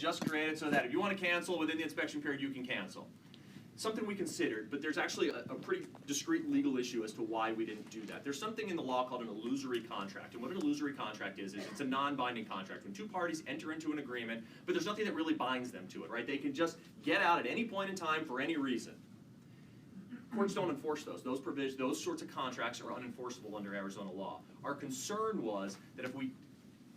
just create it so that if you want to cancel within the inspection period, you can cancel. Something we considered, but there's actually a pretty discrete legal issue as to why we didn't do that. There's something in the law called an illusory contract, and what an illusory contract is it's a non-binding contract. When two parties enter into an agreement, but there's nothing that really binds them to it, right? They can just get out at any point in time for any reason. Courts don't enforce those. Those provisions, those sorts of contracts are unenforceable under Arizona law. Our concern was that if we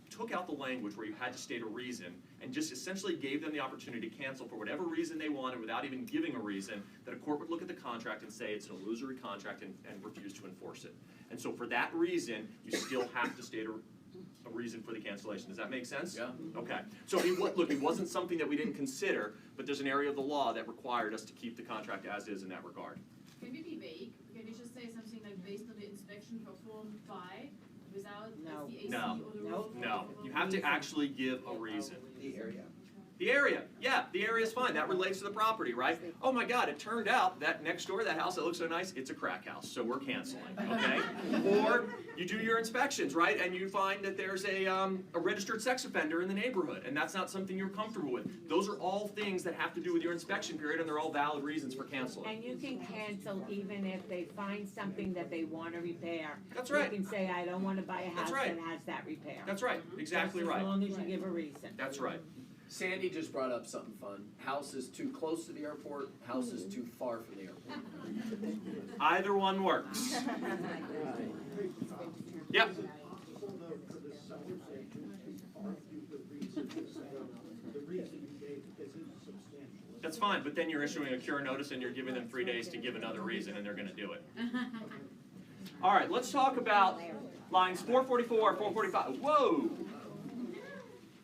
took out the language where you had to state a reason and just essentially gave them the opportunity to cancel for whatever reason they wanted without even giving a reason, that a court would look at the contract and say it's an illusory contract and refuse to enforce it. And so for that reason, you still have to state a reason for the cancellation. Does that make sense? Yeah. Okay. So look, it wasn't something that we didn't consider, but there's an area of the law that required us to keep the contract as is in that regard. Can we be vague? Can you just say something like based on the inspection performed by, without the AC No. or the roof? No, you have to actually give a reason. The area. The area, yeah, the area is fine. That relates to the property, right? Oh my God, it turned out that next door, that house that looks so nice, it's a crack house, so we're canceling, okay? Or you do your inspections, right, and you find that there's a registered sex offender in the neighborhood, and that's not something you're comfortable with. Those are all things that have to do with your inspection period, and they're all valid reasons for canceling. And you can cancel even if they find something that they want to repair. That's right. You can say, I don't want to buy a house right. that has that repair. That's right, exactly Just right. as long as you give a reason. That's right. Sandy just brought up something fun. House is too close to the airport, house is too far from the airport. Either one works. Yep. That's fine, but then you're issuing a cure notice and you're giving them 3 days to give another reason and they're going to do it. All right, let's talk about lines 444, 445. Whoa!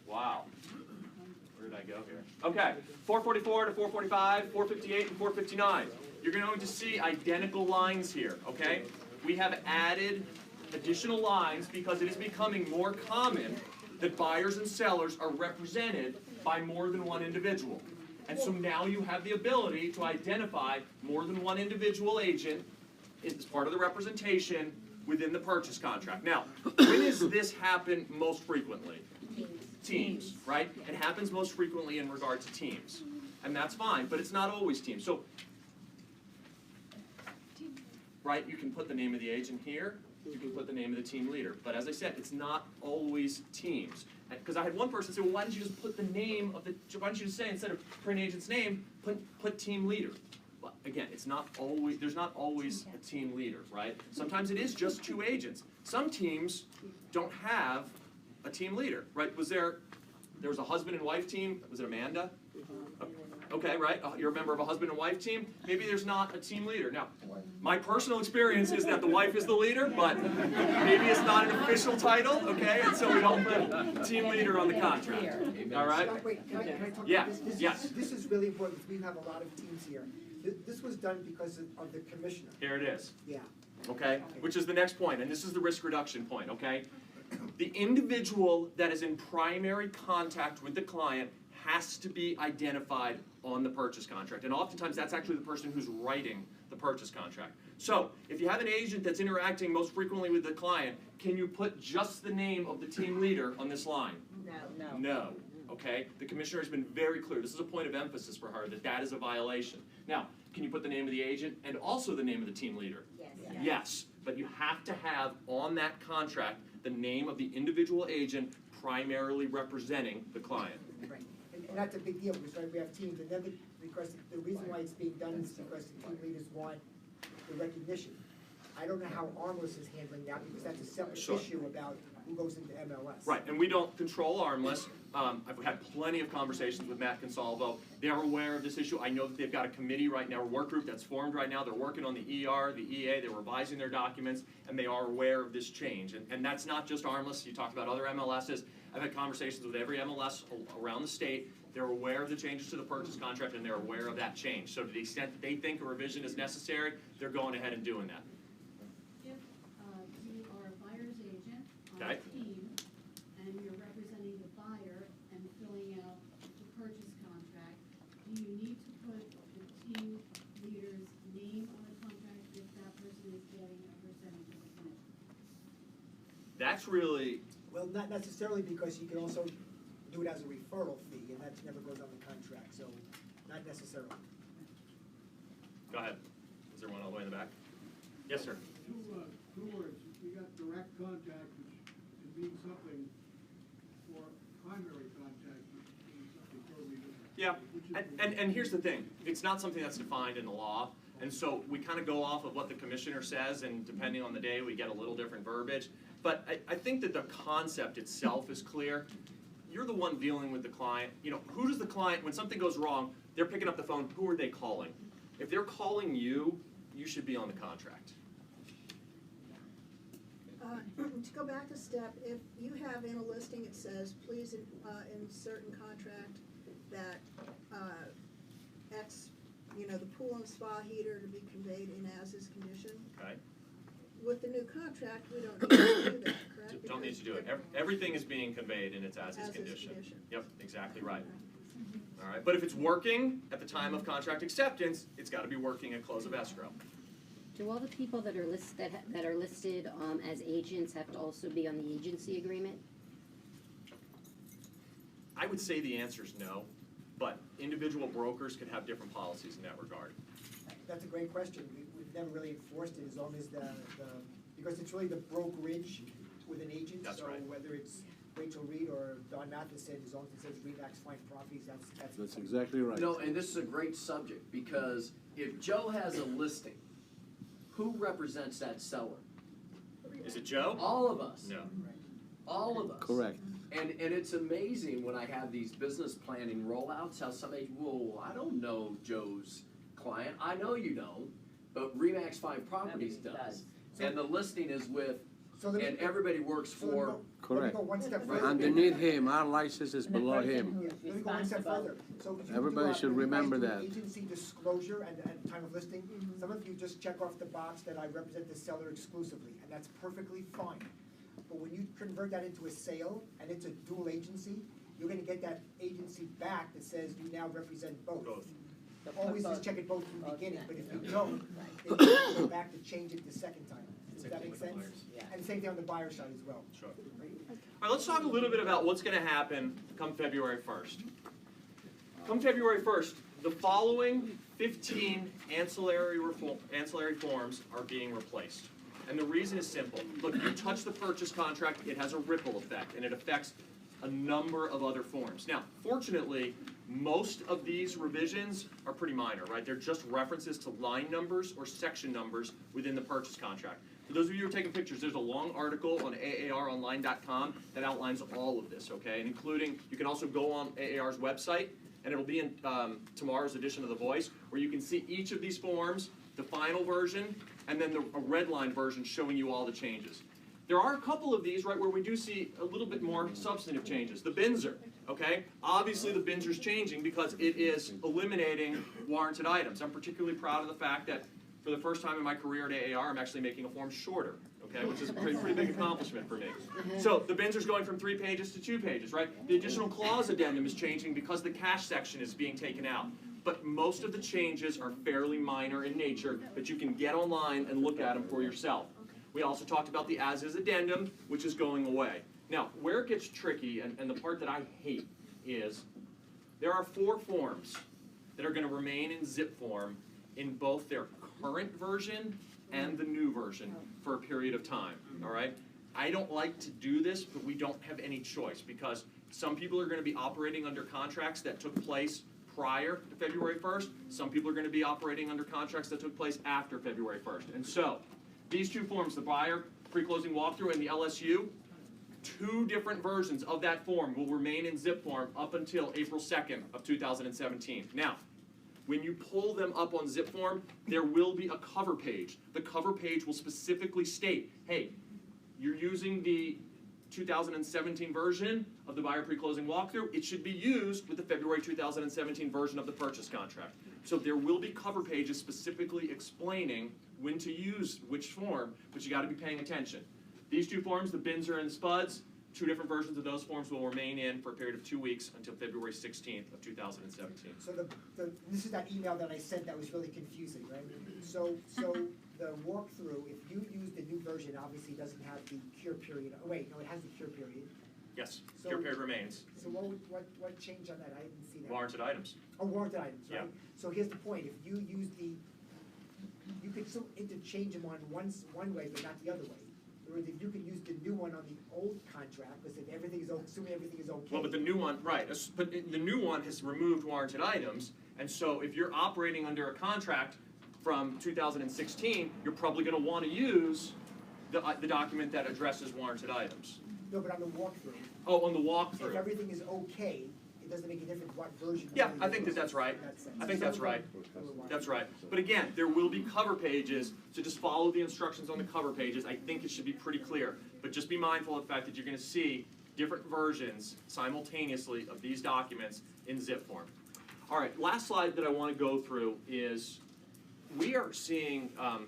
Wow. Where did I go here? Okay, 444 to 445, 458, and 459. You're going to see identical lines here, okay? We have added additional lines because it is becoming more common that buyers and sellers are represented by more than one individual. And so now you have the ability to identify more than one individual agent as part of the representation within the purchase contract. Now, when does this happen most frequently? Teams, right? It happens most frequently in regard to teams. And that's fine, but it's not always teams. So, right, you can put the name of the agent here, you can put the name of the team leader. But as I said, it's not always teams. Because I had one person say, well, why didn't you just put the name of the, why don't you just say, instead of print agent's name, put team leader? Well, again, it's not always, there's not always a team leader, right? Sometimes it is just two agents. Some teams don't have a team leader, right? There was a husband and wife team, was it Amanda? Okay, right, you're a member of a husband and wife team, maybe there's not a team leader. Now, my personal experience is that the wife is the leader, but maybe it's not an official title, okay, and so we don't put team leader on the contract, all right? Wait, can I talk Yeah, about this? yes. This is really important, because we have a lot of teams here. This was done because of the commissioner. Here it is. Yeah. Okay, which is the next point, and this is the risk reduction point, okay? The individual that is in primary contact with the client has to be identified on the purchase contract, and oftentimes that's actually the person who's writing the purchase contract. So, if you have an agent that's interacting most frequently with the client, can you put just the name of the team leader on this line? No. No. Okay? The commissioner has been very clear. This is a point of emphasis for her, that that is a violation. Now, can you put the name of the agent and also the name of the team leader? Yes. Yes, but you have to have on that contract the name of the individual agent primarily representing the client. Right. And that's a big deal, because right, we have teams, and then because the reason why it's being done is because the team leaders want the recognition. I don't know how Armless is handling that, because that's a separate Sure. issue about who goes into MLS. Right, and we don't control Armless. I've had plenty of conversations with Matt Consalvo. They're aware of this issue. I know that they've got a committee right now, a work group that's formed right now. They're working on the ER, the EA, they're revising their documents, and they are aware of this change. And that's not just Armless. You talked about other MLSs. I've had conversations with every MLS around the state. They're aware of the changes to the purchase contract, and they're aware of that change. So to the extent that they think a revision is necessary, they're going ahead and doing that. If you are a buyer's agent on Okay. a team, and you're representing the buyer and filling out the purchase contract, do you need to put the team leader's name on the contract if that person is getting a percentage of the commission? That's really, Well, not necessarily, because you can also do it as a referral fee, and contracts never goes on the contract, so not necessarily. Go ahead. Is there one all the way in the back? Yes, sir. Two words, we got direct contact, which can mean something, for primary contact, which means something totally different. Yeah, Which is and here's the thing, it's not something that's defined in the law, and so we kind of go off of what the commissioner says, and depending on the day, we get a little different verbiage. But I think that the concept itself is clear. You're the one dealing with the client. You know, who does the client, when something goes wrong, they're picking up the phone, who are they calling? If they're calling you, you should be on the contract. To go back a step, if you have in a listing, it says, please insert in contract that X, the pool and spa heater to be conveyed in as-is condition. Okay? With the new contract, we don't need to do that, correct? Don't need Because to do it. Everything is being conveyed in its as-is As-is condition. condition. Yep, exactly right. All right, but if it's working at the time of contract acceptance, it's got to be working at close of escrow. Do all the people that are listed as agents have to also be on the agency agreement? I would say the answer is no, but individual brokers could have different policies in that regard. That's a great question. We've never really enforced it as long as because it's really the brokerage with an agent. That's right. So whether it's Rachel Reed or Don Matheson, as long as it says Remax Fine Properties, That's exactly right. No, and this is a great subject, because if Joe has a listing, who represents that seller? Is it Joe? All of us. No. All of us. Correct. And it's amazing when I have these business planning rollouts, how somebody, whoa, I don't know Joe's client. I know you don't, but Remax Fine Properties does. And the listing is with, So let me- and everybody works So let me for, go- Let me Correct. go one step But further. underneath him, our license is And the below person him. who's Let me go one step responsible. further. So if you Everybody do a- should when you guys remember do that. Agency disclosure at the time of listing, some of you just check off the box that I represent the seller exclusively, and that's perfectly fine. But when you convert that into a sale, and it's a dual agency, you're gonna get that agency back that says you now represent both. Both. Always just check it both from the beginning, but if you don't, then you have to go back to change it the second time. Does that make sense? Yeah. And same thing on the buyer side as well. Sure. All right, let's talk a little bit about what's going to happen come February 1st. Come February 1st, the following 15 ancillary forms are being replaced. And the reason is simple. Look, you touch the purchase contract, it has a ripple effect, and it affects a number of other forms. Now, fortunately, most of these revisions are pretty minor, right? They're just references to line numbers or section numbers within the purchase contract. For those of you who are taking pictures, there's a long article on aaronline.com that outlines all of this, okay? And including, you can also go on AAR's website, and it'll be in tomorrow's edition of The Voice, where you can see each of these forms, the final version, and then a red line version showing you all the changes. There are a couple of these, right, where we do see a little bit more substantive changes. The Binzer, okay? Obviously, the Binzer's changing because it is eliminating warranted items. I'm particularly proud of the fact that for the first time in my career at AAR, I'm actually making a form shorter, okay, which is a pretty big accomplishment for me. So the Binzer's going from 3 pages to 2 pages, right? The additional clause addendum is changing because the cash section is being taken out. But most of the changes are fairly minor in nature, but you can get online and look at them for yourself. We also talked about the as-is addendum, which is going away. Now, where it gets tricky, and the part that I hate, is there are 4 forms that are going to remain in zip form in both their current version and the new version for a period of time, all right? I don't like to do this, but we don't have any choice because some people are going to be operating under contracts that took place prior to February 1st. Some people are going to be operating under contracts that took place after February 1st. And so, these 2 forms, the buyer pre-closing walkthrough and the LSU, 2 different versions of that form will remain in zip form up until April 2nd of 2017. Now, when you pull them up on zip form, there will be a cover page. The cover page will specifically state, hey, you're using the 2017 version of the buyer pre-closing walkthrough. It should be used with the February 2017 version of the purchase contract. So there will be cover pages specifically explaining when to use which form, but you got to be paying attention. These 2 forms, the Binzer and the Spuds, 2 different versions of those forms will remain in for a period of 2 weeks until February 16th of 2017. So this is that email that I sent that was really confusing, right? So the walkthrough, if you use the new version, obviously doesn't have the cure period. Oh wait, no, it has the cure period. Yes, So- cure period remains. So what changed on that? I didn't see that. Warranted items. Oh, warranted items, right? Yeah. So here's the point, if you use you could still interchange them on one way, but not the other way. In other words, if you could use the new one on the old contract, because if everything is, assuming everything is okay. Well, but the new one, right, but the new one has removed warranted items, and so if you're operating under a contract from 2016, you're probably gonna wanna use the document that addresses warranted items. No, but on the walkthrough, Oh, on the if walkthrough. everything is okay, it doesn't make a difference what version. Yeah, of I it think is. that's right. That's it. I think that's right. So- That's right. But again, there will be cover pages, so just follow the instructions on the cover pages. I think it should be pretty clear. But just be mindful of the fact that you're gonna see different versions simultaneously of these documents in zip form. All right, last slide that I wanna go through is, we are seeing an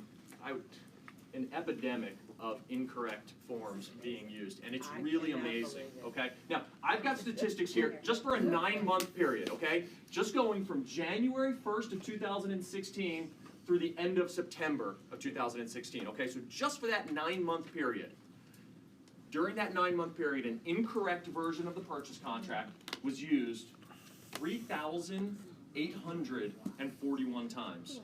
epidemic of incorrect forms being used, and it's I really cannot amazing, believe it. okay? Now, I've got statistics here, just for a 9-month period, okay? Just going from January 1st of 2016 through the end of September of 2016, okay? So just for that 9-month period. During that 9-month period, an incorrect version of the purchase contract was used 3,841 times.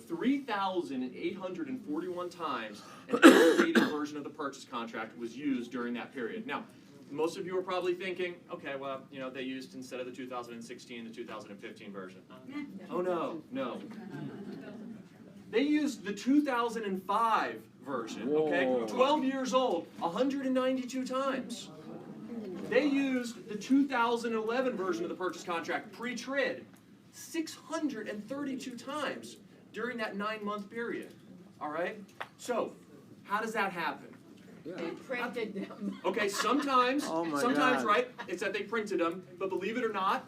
3,841 times an outdated version of the purchase contract was used during that period. Now, most of you are probably thinking, okay, well, you know, they used, instead of the 2016, the 2015 version. Oh, no, no. They used the 2005 version, okay? Whoa. 12 years old, 192 times. They used the 2011 version of the purchase contract, pre-TRID, 632 times during that 9-month period, all right? So, how does that happen? They printed them. Okay, sometimes, Oh my sometimes, God. right, it's that they printed them, but believe it or not,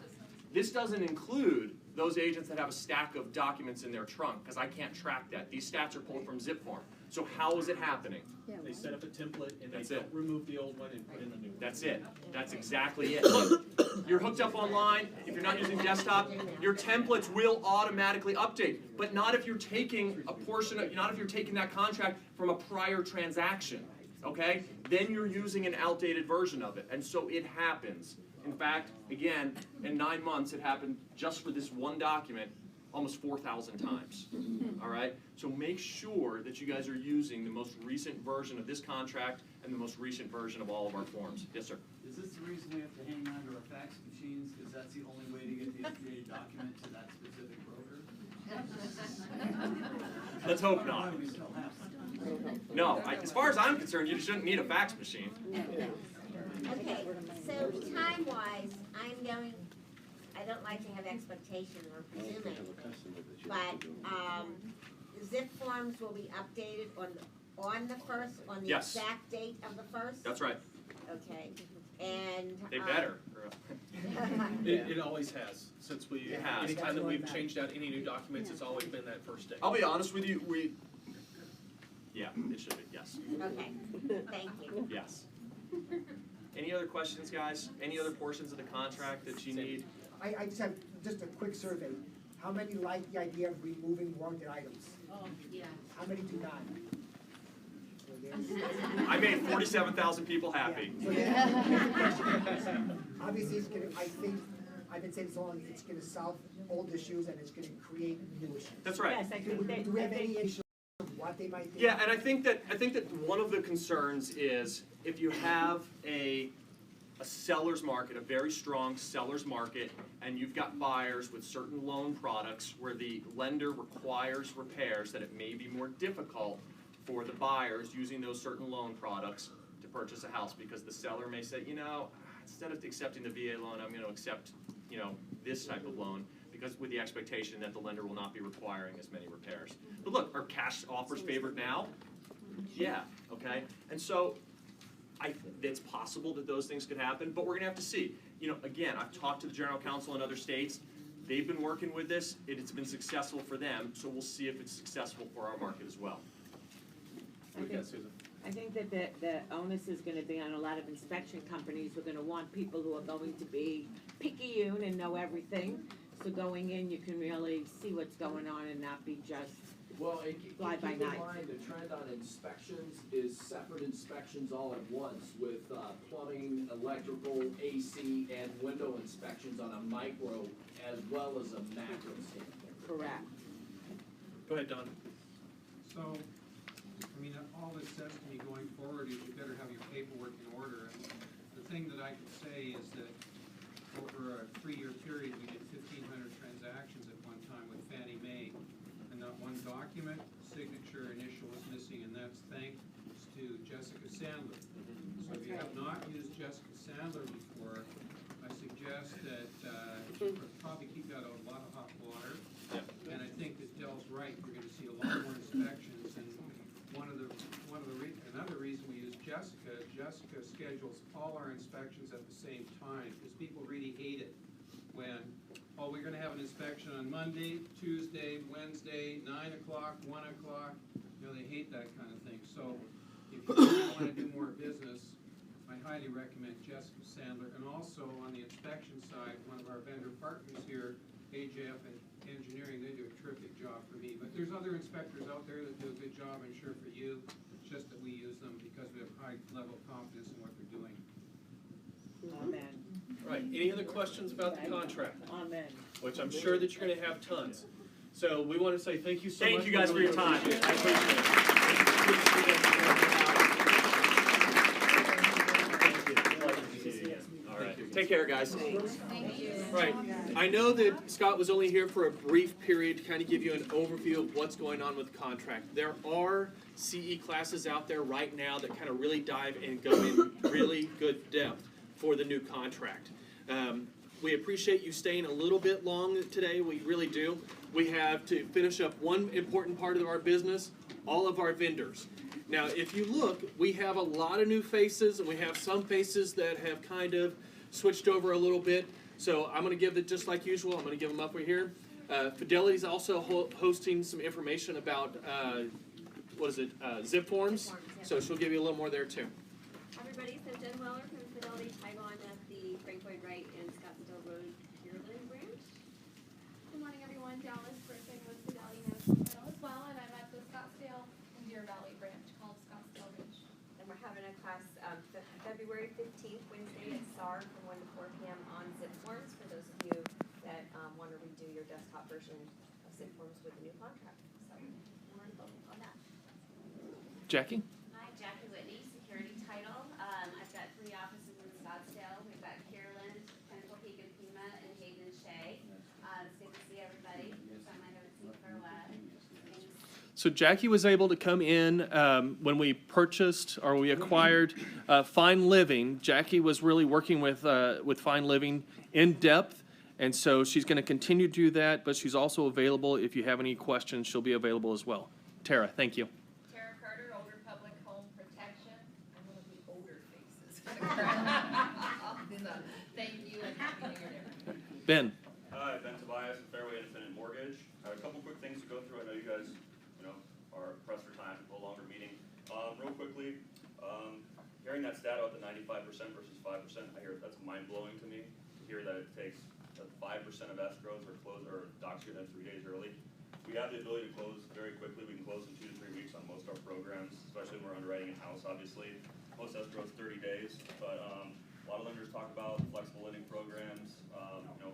this doesn't include those agents that have a stack of documents in their trunk, because I can't track that. These stats are pulled from zip form. So how is it happening? They set up a template and they That's don't it. remove the old one and put in the new one. That's it. That's exactly it. Look, you're hooked up online. If you're not using desktop, your templates will automatically update. But not if you're taking a portion of, not if you're taking that contract from a prior transaction. Okay? Then you're using an outdated version of it. And so it happens. In fact, again, in 9 months, it happened just for this one document almost 4,000 times. All right? So make sure that you guys are using the most recent version of this contract and the most recent version of all of our forms. Yes, sir? Is this the reason we have to hang on to our fax machines, because that's the only way to get the updated document to that specific broker? Let's hope not. We still have some. No, as far as I'm concerned, you shouldn't need a fax machine. Okay, so time-wise, I don't like to have expectation or presuming, but, zip forms will be updated on the first, on the Yes. exact date of the first? That's right. Okay, and. They better. It always has, since we, It has. anytime that we've changed out any new documents, it's always been that first day. I'll be honest with you, yeah, it should be, yes. Okay, thank you. Yes. Any other questions, guys? Any other portions of the contract that you need? I just have, just a quick survey. How many like the idea of removing warranted items? Oh, yeah. How many do not? So there's- I made 47,000 people happy. So here's the question. Obviously, it's gonna, I think, I've been saying so long, it's gonna solve old issues and it's gonna create new issues. That's right. Yes, I Do think do we have any issue of what they might be? Yeah, and I think that one of the concerns is if you have a seller's market, a very strong seller's market, and you've got buyers with certain loan products where the lender requires repairs, that it may be more difficult for the buyers using those certain loan products to purchase a house, because the seller may say, you know, instead of accepting the VA loan, I'm going to accept, you know, this type of loan, because with the expectation that the lender will not be requiring as many repairs. But look, are cash offers favored now? Yeah, okay. And so it's possible that those things could happen, but we're going to have to see. You know, again, I've talked to the General Counsel in other states. They've been working with this. It's been successful for them, so we'll see if it's successful for our market as well. I think- I think that the onus is gonna be on a lot of inspection companies. We're gonna want people who are going to be picayune and know everything. So going in, you can really see what's going on and not be just Well, Fly by keep in night. mind, the trend on inspections is separate inspections all at once with plumbing, electrical, AC, and window inspections on a micro as well as a macro standpoint. Correct. Go ahead, Don. So, I mean, all this says to me going forward is you better have your paperwork in order. And the thing that I can say is that over a 3-year period, we did 1,500 transactions at one time with Fannie Mae. And not one document, signature, initial was missing, and that's thanks to Jessica Sandler. So if you have not used Jessica Sandler before, I suggest that you probably keep out a lot of hot water. And I think that Dell's right, you're gonna see a lot more inspections, and another reason we use Jessica schedules all our inspections at the same time, because people really hate it when, oh, we're gonna have an inspection on Monday, Tuesday, Wednesday, 9 o'clock, 1 o'clock, you know, they hate that kind of thing. So if you really wanna do more business, I highly recommend Jessica Sandler, and also on the inspection side, one of our vendor partners here, AJF Engineering, they do a terrific job for me. But there's other inspectors out there that do a good job, I'm sure, for you. It's just that we use them because we have high level of confidence in what they're doing. Amen. All right, any other questions about the contract? Amen. Which I'm sure that you're gonna have tons. So we want to say thank you so much. Thank you guys for your time. Appreciate it. I appreciate it. Thank you. Pleasure to see you again. All right, take care, guys. Thank you. Right, I know that Scott was only here for a brief period to kind of give you an overview of what's going on with the contract. There are CE classes out there right now that kind of really dive and go in really good depth for the new contract. We appreciate you staying a little bit long today, we really do. We have to finish up one important part of our business, all of our vendors. Now, if you look, we have a lot of new faces, and we have some faces that have kind of switched over a little bit. So I'm going to give it just like usual. I'm going to give them up right here. Fidelity's also hosting some information about, zip forms. So she'll give you a little more there too. Everybody, so Jen Weller from Fidelity Taiwan at the Frank Lloyd Wright and Scottsdale Road Pearland branch. Good morning, everyone. Dallas Griffin with Fidelity National Title as well, and I'm at the Scottsdale and Deer Valley branch called Scottsdale Ridge. And we're having a class February 15th, Wednesday at SAR from 1 to 4 p.m. on zip forms for those of you that want to redo your desktop version of zip forms with the new contract. So we're going to focus on that. Jackie? Hi, Jackie Whitney, Security Title. I've got 3 offices in Scottsdale. We've got Carolyn, Pinnacle Peak and Pima, and Hayden and Shea. It's good to see everybody. Some I haven't seen for a while. So Jackie was able to come in when we purchased or we acquired Fine Living. Jackie was really working with Fine Living in depth, and so she's going to continue to do that, but she's also available if you have any questions. She'll be available as well. Tara, thank you. Tara Carter, Old Republic Home Protection. I'm one of the older faces. Thank you and happy New Year. Ben. Hi, Ben Tobias with Fairway Independent Mortgage. I have a couple quick things to go through. I know you guys, are pressed for time, a little longer meeting. Real quickly, hearing that stat about the 95% versus 5%, I hear that's mind-blowing to me. To hear that it takes 5% of escrows or docs you them 3 days early. We have the ability to close very quickly. We can close in 2 to 3 weeks on most of our programs, especially when we're underwriting in-house, obviously. Most escrows 30 days, but a lot of lenders talk about flexible lending programs,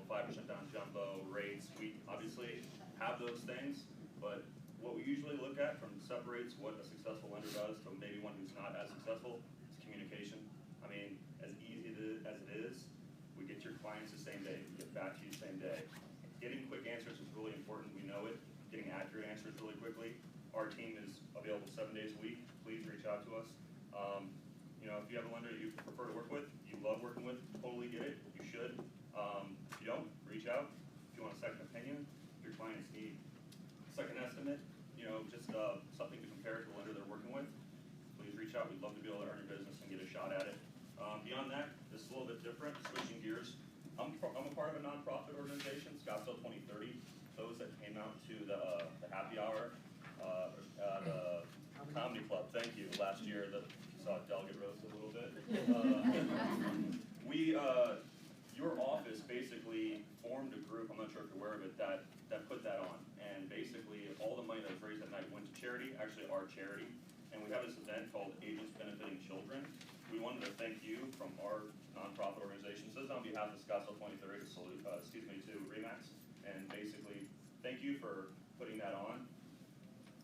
5% down jumbo rates. We obviously have those things, but what we usually look at from separates what a successful lender does to maybe one who's not as successful is communication. I mean, as easy as it is, we get your clients the same day, we get back to you the same day. Getting quick answers is really important, we know it. Getting accurate answers really quickly. Our team is available 7 days a week. Please reach out to us. If you have a lender that you prefer to work with, you love working with, totally get it, you should. If you don't, reach out. If you want a second opinion, your clients need second estimate, just something to compare to the lender they're working with, please reach out. We'd love to be able to earn your business and get a shot at it. Beyond that, this is a little bit different, switching gears. I'm a part of a nonprofit organization, Scottsdale 2030. Those that came out to the happy hour, the comedy club, thank you, last year, you saw Delegate roast a little bit. Your office basically formed a group, I'm not sure if you're aware of it, that put that on. And basically, all the money that was raised that night charity, actually our charity, and we have this event called Agents Benefiting Children. We wanted to thank you from our nonprofit organization. This is on behalf of Scottsdale 23rd to RE/MAX, and basically thank you for putting that on.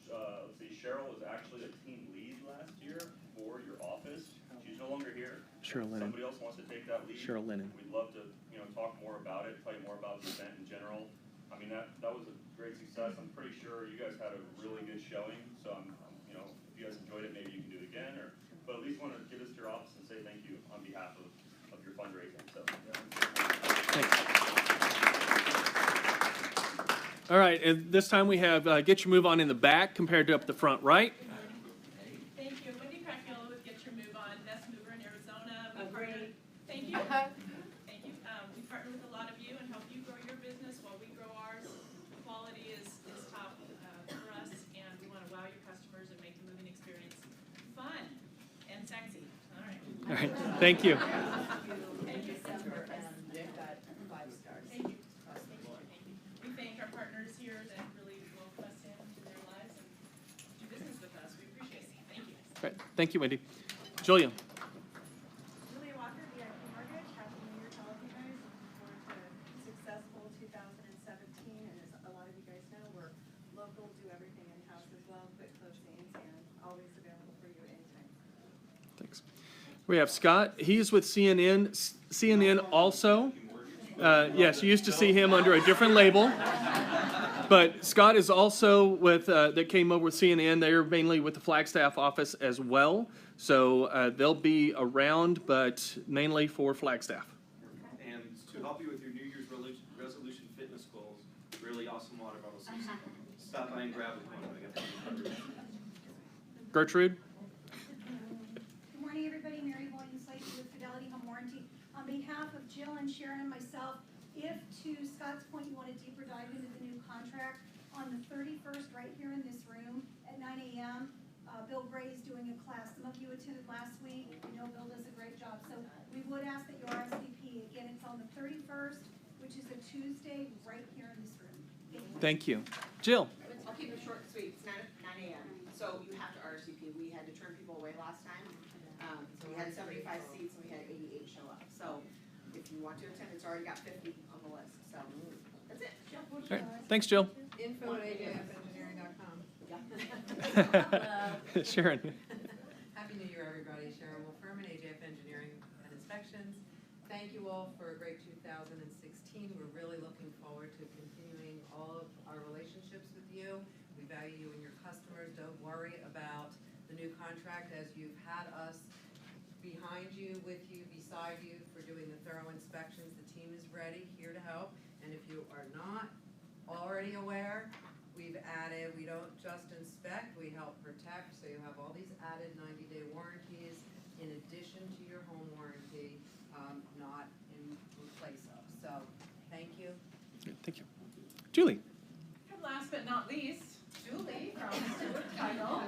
Let's see, Cheryl was actually a team lead last year for your office. She's no longer here. Cheryl Lennon. Somebody else wants to take that lead. Cheryl Lennon. We'd love to, talk more about it, tell you more about the event in general. I mean, that was a great success. I'm pretty sure you guys had a really good showing. So if you guys enjoyed it, maybe you can do it again. But at least want to give us to your office and say thank you on behalf of your fundraising. So. All right, and this time we have Get Your Move On in the back compared to up the front, right? Thank you. Wendy Cracknell with Get Your Move On, best mover in Arizona. Agreed. Thank you. Thank you. We partner with a lot of you and help you grow your business while we grow ours. Quality is top for us, and we want to wow your customers and make the moving experience fun and sexy. All right. All right, thank you. Thank you. They've got 5 stars. Thank you. We thank our partners here that really will us into their lives and do business with us. We appreciate it. Thank you. Right. Thank you, Wendy. Julia. Julia Walker, VIP Mortgage. Happy New Year to all of you guys. Looking forward to a successful 2017. And as a lot of you guys know, we're local, do everything in-house as well, quick closings, and always available for you anytime. Thanks. We have Scott. He's with CNN. CNN also. Yes, you used to see him under a different label. But Scott is also with, that came over with CNN. They're mainly with the Flagstaff office as well. So they'll be around, but mainly for Flagstaff. And to help you with your New Year's resolution fitness goals, really awesome water bottles. Stop by and grab one. Gertrude? Good morning, everybody. Mary Williams Slate with Fidelity Home Warranty. On behalf of Jill and Sharon and myself, if to Scott's point you want a deeper dive into the new contract, on the 31st, right here in this room at 9 a.m., Bill Gray is doing a class. Some of you attended last week. We know Bill does a great job. So we would ask that you RSVP. Again, it's on the 31st, which is a Tuesday, right here in this room. Thank you. Jill? I'll keep it short and sweet. It's 9 a.m. So you have to RSVP. We had to turn people away last time. So we had 75 seats and we had 88 show up. So if you want to attend, it's already got 50 on the list. So that's it. All right. Thanks, Jill. info@ajfengineering.com. Sharon. Happy New Year, everybody. Sharon Wolferman, AJF Engineering and Inspections. Thank you all for a great 2016. We're really looking forward to continuing all of our relationships with you. We value you and your customers. Don't worry about the new contract, as you've had us behind you, with you, beside you for doing the thorough inspections. The team is ready, here to help. And if you are not already aware, we've added, we don't just inspect, we help protect. So you have all these added 90-day warranties in addition to your home warranty, not in place of. So thank you. Thank you. Julie? And last but not least, Julie from Stewart Title.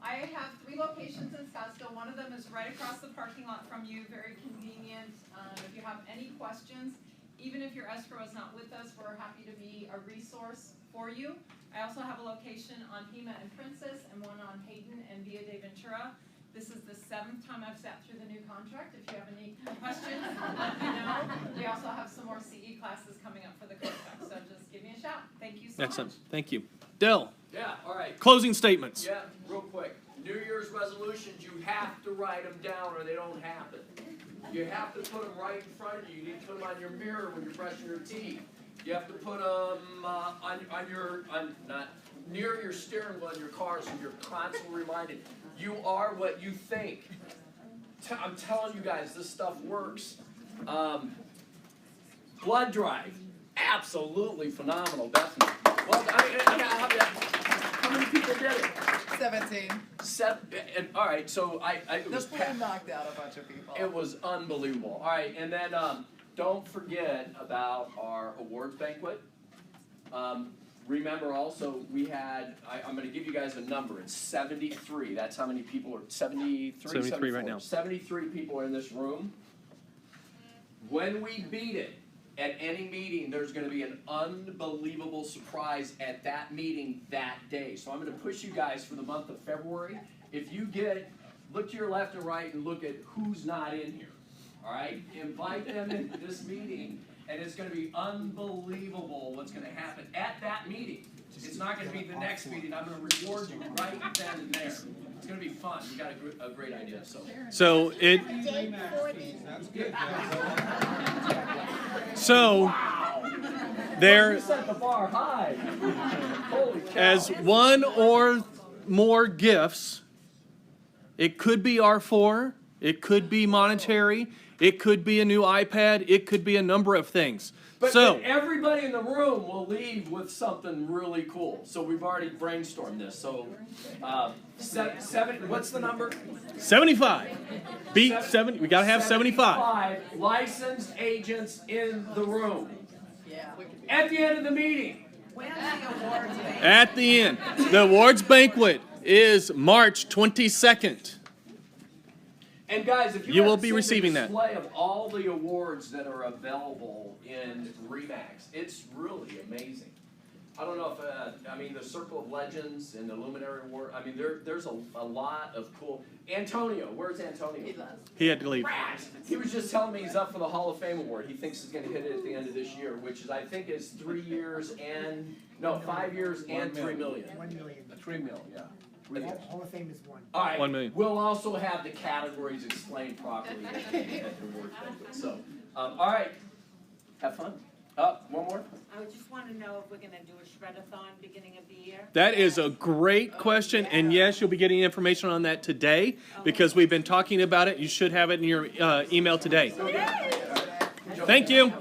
I have 3 locations in Scottsdale. One of them is right across the parking lot from you, very convenient. If you have any questions, even if your escrow is not with us, we're happy to be a resource for you. I also have a location on Pima and Princess and one on Hayden and Via de Ventura. This is the 7th time I've sat through the new contract. If you have any questions, let me know. We also have some more CE classes coming up for the contract, so just give me a shout. Thank you so Excellent. much. Thank you. Dell? Yeah, all right. Closing statements. Yeah, real quick. New Year's resolutions, you have to write them down or they don't happen. You have to put them right in front of you. You need to put them on your mirror when you're brushing your teeth. You have to put them not near your steering wheel in your car so you're constantly reminded. You are what you think. I'm telling you guys, this stuff works. Blood drive, absolutely phenomenal, definitely. Well, how many people did it? 17. All right, so it was packed. knocked out a bunch of people. It was unbelievable. All right, and then don't forget about our awards banquet. Remember also, we had, I'm going to give you guys a number. It's 73. That's how many people are, 73? 73 right now. 73 people are in this room. When we beat it, at any meeting, there's gonna be an unbelievable surprise at that meeting that day. So I'm gonna push you guys for the month of February. If you look to your left and right and look at who's not in here, all right? Invite them into this meeting, and it's gonna be unbelievable what's gonna happen at that meeting. It's not gonna be the next meeting. I'm gonna reward you right then and there. It's gonna be fun. We got a great idea, so. So it, so there, Set the bar high. Holy cow. as one or more gifts, it could be R4, it could be monetary, it could be a new iPad, it could be a number of things. But So, everybody in the room will leave with something really cool. So we've already brainstormed this. So, seven. What's the number? 75. Beat 70. We gotta have 75. Licensed agents in the room. At the end of the meeting. At the end, the awards banquet is March 22nd. And guys, if You you will haven't be seen receiving the that. display of all the awards that are available in RE/MAX, it's really amazing. I don't know if, I mean, the Circle of Legends and the Luminary Award, I mean, there's a lot of cool. Antonio, where's Antonio? He had to leave. He was just telling me he's up for the Hall of Fame award. He thinks he's gonna hit it at the end of this year, which is, I think, is 5 years and $3 million. 1 million. 3 million, yeah. Hall of Fame is one. All right. 1 million. We'll also have the categories explained properly at the award banquet. So, all right. Have fun. One more. I just wanna know if we're gonna do a shred-a-thon beginning of the year? That is a great question, and yes, you'll be getting information on that today, because we've been talking about it. You should have it in your email today. Thank you.